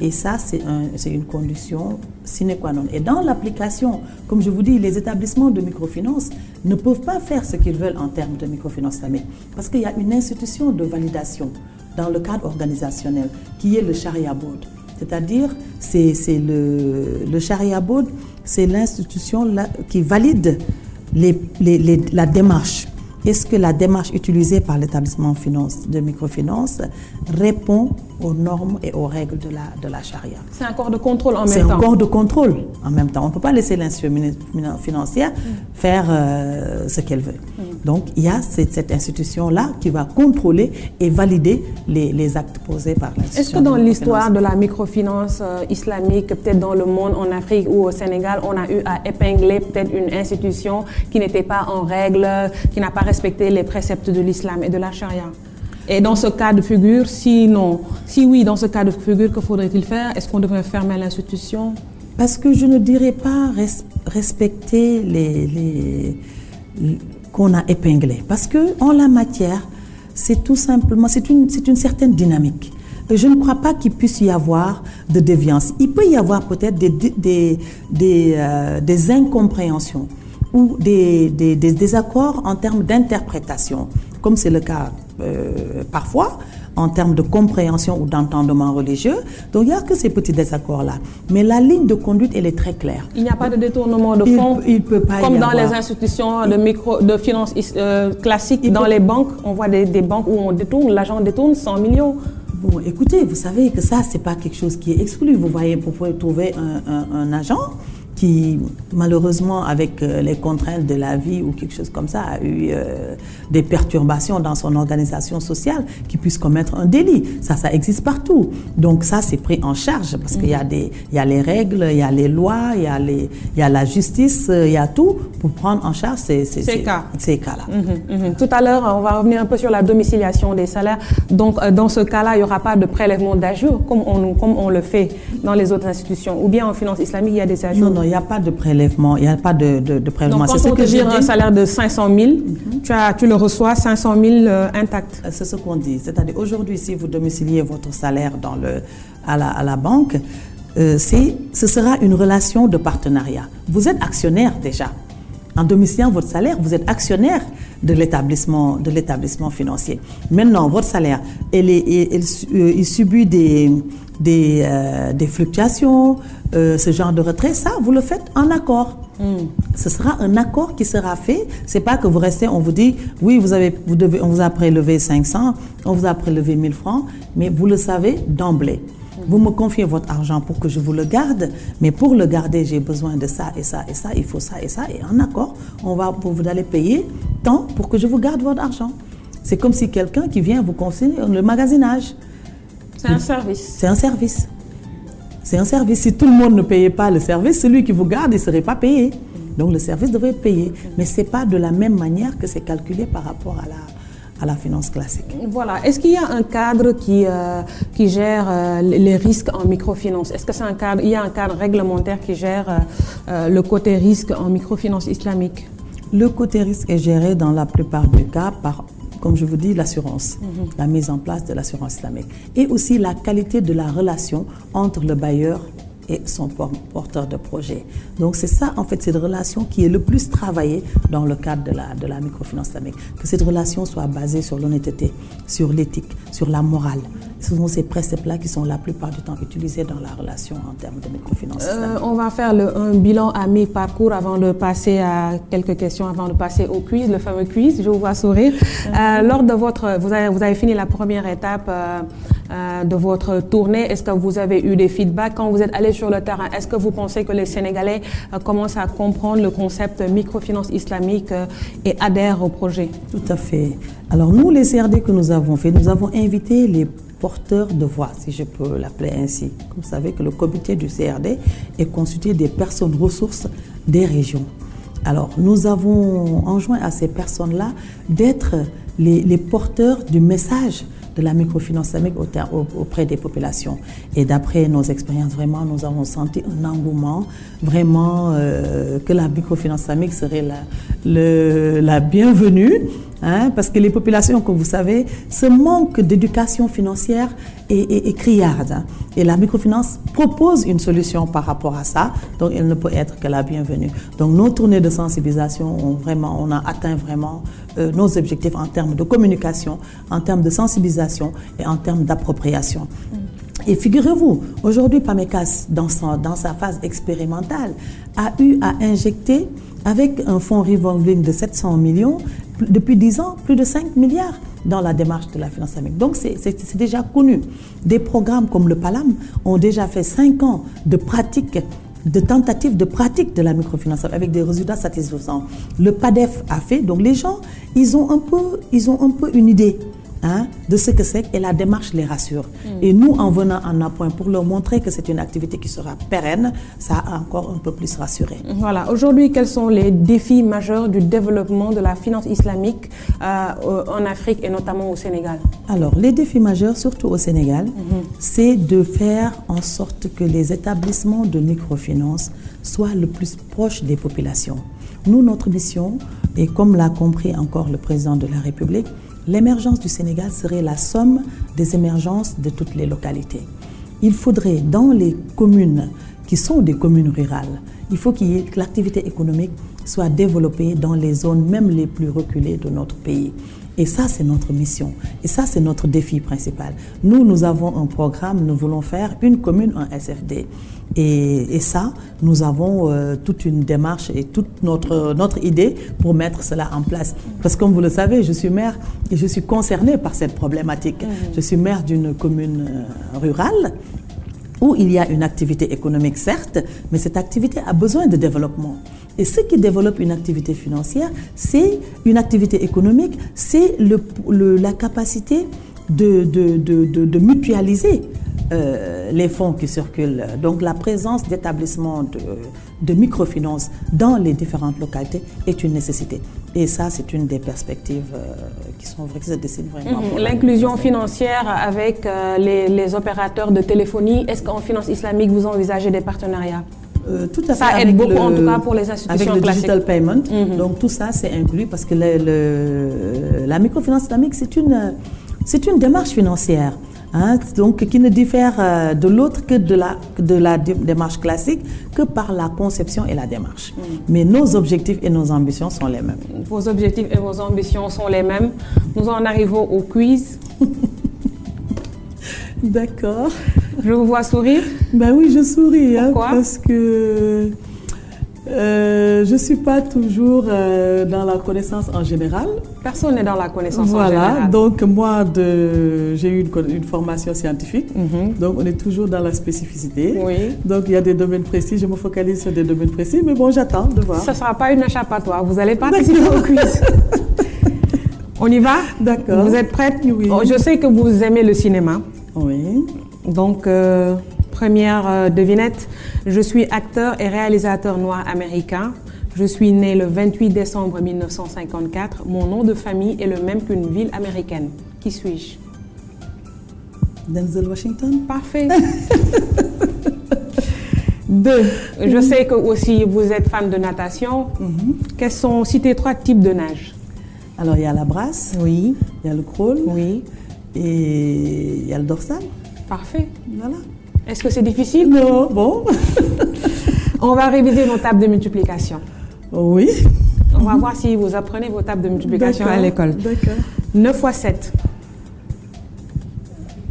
Et ça, c'est une condition sine qua non. Et dans l'application, comme je vous dis, les établissements de microfinance ne peuvent pas faire ce qu'ils veulent en termes de microfinance islamique. Parce qu'il y a une institution de validation dans le cadre organisationnel, qui est le Sharia Board. C'est-à-dire, c'est le Sharia Board, c'est l'institution qui valide la démarche. Est-ce que la démarche utilisée par l'établissement de microfinance répond aux normes et aux règles de la charia? C'est un corps de contrôle en même temps. C'est un corps de contrôle en même temps. On ne peut pas laisser l'institution financière faire ce qu'elle veut. Donc, il y a cette institution-là qui va contrôler et valider les actes posés par l'institution. Est-ce que dans l'histoire de la microfinance islamique, peut-être dans le monde, en Afrique ou au Sénégal, on a eu à épingler peut-être une institution qui n'était pas en règle, qui n'a pas respecté les préceptes de l'islam et de la charia? Et dans ce cas de figure, si oui, dans ce cas de figure, que faudrait-il faire? Est-ce qu'on devrait fermer l'institution? Parce que je ne dirais pas respecter qu'on a épinglé. Parce que en la matière, c'est tout simplement, c'est une certaine dynamique. Et je ne crois pas qu'il puisse y avoir de déviance. Il peut y avoir peut-être des incompréhensions ou des désaccords en termes d'interprétation, comme c'est le cas parfois, en termes de compréhension ou d'entendement religieux. Donc, il n'y a que ces petits désaccords-là. Mais la ligne de conduite, elle est très claire. Il n'y a pas de détournement de fonds, il peut pas comme y dans avoir. les institutions de finance classiques. Dans les banques, on voit des banques où l'agent détourne 100 millions. Bon, écoutez, vous savez que ça, c'est pas quelque chose qui est exclu. Vous voyez, vous pouvez trouver un agent qui, malheureusement, avec les contraintes de la vie ou quelque chose comme ça, a eu des perturbations dans son organisation sociale, qui puisse commettre un délit. Ça existe partout. Donc ça, c'est pris en charge parce qu'il y a les règles, il y a les lois, il y a la justice, il y a tout pour prendre en charge ces cas-là. Tout à l'heure, on va revenir un peu sur la domiciliation des salaires. Donc, dans ce cas-là, il n'y aura pas de prélèvement d'ajout comme on le fait dans les autres institutions. Ou bien en finance islamique, il y a des ajouts. Non, il n'y a pas de prélèvement. Il n'y a pas de prélèvement. Donc, quand on te dit un salaire de 500 000, tu le reçois 500 000 intact. C'est ce qu'on dit. C'est-à-dire, aujourd'hui, si vous domiciliez votre salaire à la banque, ce sera une relation de partenariat. Vous êtes actionnaire déjà. En domiciliant votre salaire, vous êtes actionnaire de l'établissement financier. Maintenant, votre salaire, il subit des fluctuations, ce genre de retrait, ça, vous le faites en accord. Ce sera un accord qui sera fait. C'est pas que vous restez, on vous dit, oui, on vous a prélevé 500, on vous a prélevé 1000 francs, mais vous le savez d'emblée. Vous me confiez votre argent pour que je vous le garde, mais pour le garder, j'ai besoin de ça et ça et ça, il faut ça et ça, et en accord, vous allez payer tant pour que je vous garde votre argent. C'est comme si quelqu'un qui vient vous conseiller le magasinage. C'est un service. C'est un service. C'est un service. Si tout le monde ne payait pas le service, celui qui vous garde, il ne serait pas payé. Donc le service devrait être payé. Mais ce n'est pas de la même manière que c'est calculé par rapport à la finance classique. Voilà. Est-ce qu'il y a un cadre qui gère les risques en microfinance? Est-ce que il y a un cadre réglementaire qui gère le côté risque en microfinance islamique? Le côté risque est géré dans la plupart des cas par, comme je vous dis, l'assurance, la mise en place de l'assurance islamique. Et aussi la qualité de la relation entre le bailleur et son porteur de projet. Donc c'est ça, en fait, cette relation qui est le plus travaillée dans le cadre de la microfinance islamique. Que cette relation soit basée sur l'honnêteté, sur l'éthique, sur la morale. Ce sont ces préceptes-là qui sont la plupart du temps utilisés dans la relation en termes de microfinance islamique. On va faire un bilan à mi-parcours avant de passer à quelques questions, avant de passer au quiz, le fameux quiz, je vous vois sourire. Lors de vous avez fini la première étape de votre tournée. Est-ce que vous avez eu des feedbacks quand vous êtes allé sur le terrain? Est-ce que vous pensez que les Sénégalais commencent à comprendre le concept microfinance islamique et adhèrent au projet? Tout à fait. Alors nous, les CRD que nous avons fait, nous avons invité les porteurs de voix, si je peux l'appeler ainsi. Vous savez que le comité du CRD est constitué des personnes ressources des régions. Alors nous avons enjoint à ces personnes-là d'être les porteurs du message de la microfinance islamique auprès des populations. Et d'après nos expériences, vraiment, nous avons senti un engouement, vraiment, que la microfinance islamique serait la bienvenue, parce que les populations, comme vous savez, ce manque d'éducation financière est criarde. Et la microfinance propose une solution par rapport à ça, donc elle ne peut être que la bienvenue. Donc nos tournées de sensibilisation, on a atteint vraiment nos objectifs en termes de communication, en termes de sensibilisation et en termes d'appropriation. Et figurez-vous, aujourd'hui, PAMECAS, dans sa phase expérimentale, a eu à injecter, avec un fonds revolving de 700 millions, depuis 10 ans, plus de 5 milliards dans la démarche de la finance islamique. Donc c'est déjà connu. Des programmes comme le PALAM ont déjà fait 5 ans de pratique de tentatives de pratique de la microfinance avec des résultats satisfaisants. Le PADEF a fait, donc les gens, ils ont un peu une idée de ce que c'est et la démarche les rassure. Et nous, en venant en appoint pour leur montrer que c'est une activité qui sera pérenne, ça a encore un peu plus rassuré. Voilà. Aujourd'hui, quels sont les défis majeurs du développement de la finance islamique en Afrique et notamment au Sénégal? Alors, les défis majeurs, surtout au Sénégal, c'est de faire en sorte que les établissements de microfinance soient le plus proches des populations. Nous, notre mission, et comme l'a compris encore le président de la République, l'émergence du Sénégal serait la somme des émergences de toutes les localités. Il faudrait, dans les communes qui sont des communes rurales, il faut que l'activité économique soit développée dans les zones même les plus reculées de notre pays. Et ça, c'est notre mission. Et ça, c'est notre défi principal. Nous avons un programme, nous voulons faire une commune en SFD. Et ça, nous avons toute une démarche et toute notre idée pour mettre cela en place. Parce que comme vous le savez, je suis maire et je suis concernée par cette problématique. Je suis maire d'une commune rurale où il y a une activité économique, certes, mais cette activité a besoin de développement. Et ce qui développe une activité financière, c'est une activité économique, c'est la capacité de mutualiser les fonds qui circulent. Donc la présence d'établissements de microfinance dans les différentes localités est une nécessité. Et ça, c'est une des perspectives qui se dessinent vraiment. L'inclusion financière avec les opérateurs de téléphonie, est-ce qu'en finance islamique, vous envisagez des partenariats? Tout à fait. Ça aide beaucoup, en tout cas, pour les institutions avec classiques. Le digital payment. Donc tout ça, c'est inclus parce que la microfinance islamique, c'est une démarche financière. Donc, qui ne diffère de l'autre que de la démarche classique que par la conception et la démarche. Mais nos objectifs et nos ambitions sont les mêmes. Vos objectifs et vos ambitions sont les mêmes. Nous en arrivons au quiz. D'accord. Je vous vois sourire. Ben oui, je souris. Pourquoi? Parce que je ne suis pas toujours dans la connaissance en général. Personne n'est dans la connaissance en général. Voilà, donc moi, j'ai eu une formation scientifique, donc on est toujours dans la spécificité. Oui. Donc il y a des domaines précis, je me focalise sur des domaines précis, mais bon, j'attends de voir. Ce ne sera pas une échappatoire, vous allez participer au quiz. On y va? D'accord. Vous êtes prête? Oui. Oh, je sais que vous aimez le cinéma. Oui. Donc, première devinette, je suis acteur et réalisateur noir américain. Je suis né le 28 décembre 1954. Mon nom de famille est le même qu'une ville américaine. Qui suis-je? Denzel Washington. Parfait. 2. Je sais que aussi vous êtes fan de natation. Citez 3 types de nage. Alors, il y a la brasse. Oui. Il y a le crawl. Oui. Et il y a le dorsal. Parfait. Voilà. Est-ce que c'est difficile? Non, bon. On va réviser nos tables de multiplication. Oui. On va voir si vous apprenez vos tables de multiplication à l'école. D'accord. 9 x 7.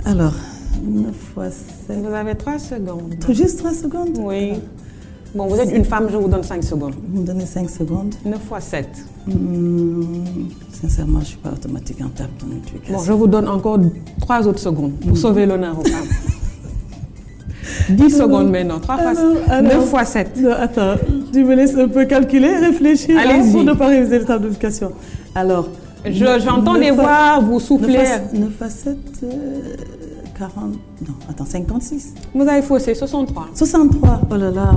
Alors, 9 x 7. Vous avez 3 secondes. Juste 3 secondes? Oui. Bon, vous êtes une femme, je vous donne 5 secondes. Vous me donnez 5 secondes? 9 x 7. Sincèrement, je ne suis pas automatique en table de multiplication. Bon, je vous donne encore 3 autres secondes pour sauver l'honneur aux femmes. 10 secondes maintenant. 3 x 9 x 7. Non, attends, tu me laisses un peu calculer, réfléchir pour ne pas réviser les tables de multiplication. Alors, j'entends des voix vous souffler. 9 x 7, 40. Non, attends, 56. Vous avez faussé, 63. 63, oh là là.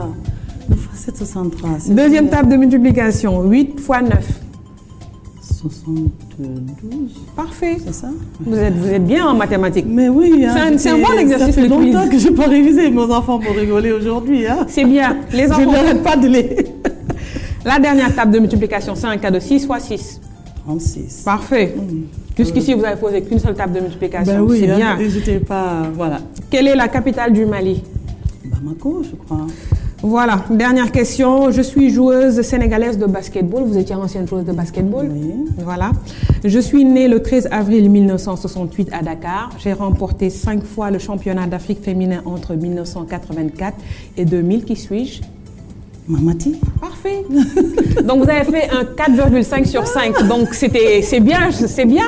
9 x 7, 63. Deuxième table de multiplication, 8 x 9. 72. Parfait. C'est ça? Vous êtes bien en mathématiques. Mais oui. C'est un bon exercice. Ça fait longtemps que je n'ai pas révisé. Mes enfants vont rigoler aujourd'hui. C'est bien. Les enfants. Je n'arrête pas de les... La dernière table de multiplication, c'est un cas de 6 x 6. 36. Parfait. Jusqu'ici, vous avez posé qu'une seule table de multiplication. Ben oui, c'est bien. J'étais pas... Voilà. Quelle est la capitale du Mali? Bamako, je crois. Voilà, dernière question. Je suis joueuse sénégalaise de basketball. Vous étiez ancienne joueuse de basketball. Oui. Voilà. Je suis née le 13 avril 1968 à Dakar. J'ai remporté 5 fois le championnat d'Afrique féminin entre 1984 et 2000. Qui suis-je? Mamati. Parfait. Donc vous avez fait un 4,5 sur 5. Donc c'est bien, c'est bien.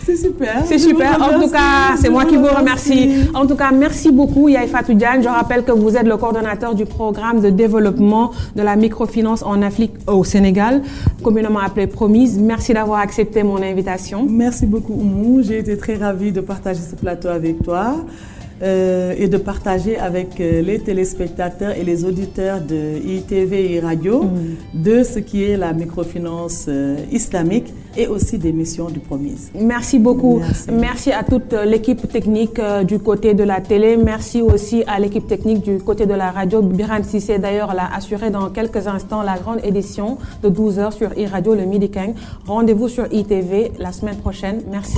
C'est super. C'est super. En tout cas, c'est moi qui vous remercie. En tout cas, merci beaucoup, Yaye Fatou Diagne. Je rappelle que vous êtes le coordonnateur du programme de développement de la microfinance en Afrique au Sénégal, communément appelé Promise. Merci d'avoir accepté mon invitation. Merci beaucoup, Oumou. J'ai été très ravie de partager ce plateau avec toi. Et de partager avec les téléspectateurs et les auditeurs de ITV et Radio de ce qui est la microfinance islamique et aussi des missions du Promise. Merci beaucoup. Merci à toute l'équipe technique du côté de la télé. Merci aussi à l'équipe technique du côté de la radio. Biran Sissé d'ailleurs l'a assuré dans quelques instants la grande édition de 12h sur iRadio le midi 15. Rendez-vous sur ITV la semaine prochaine. Merci.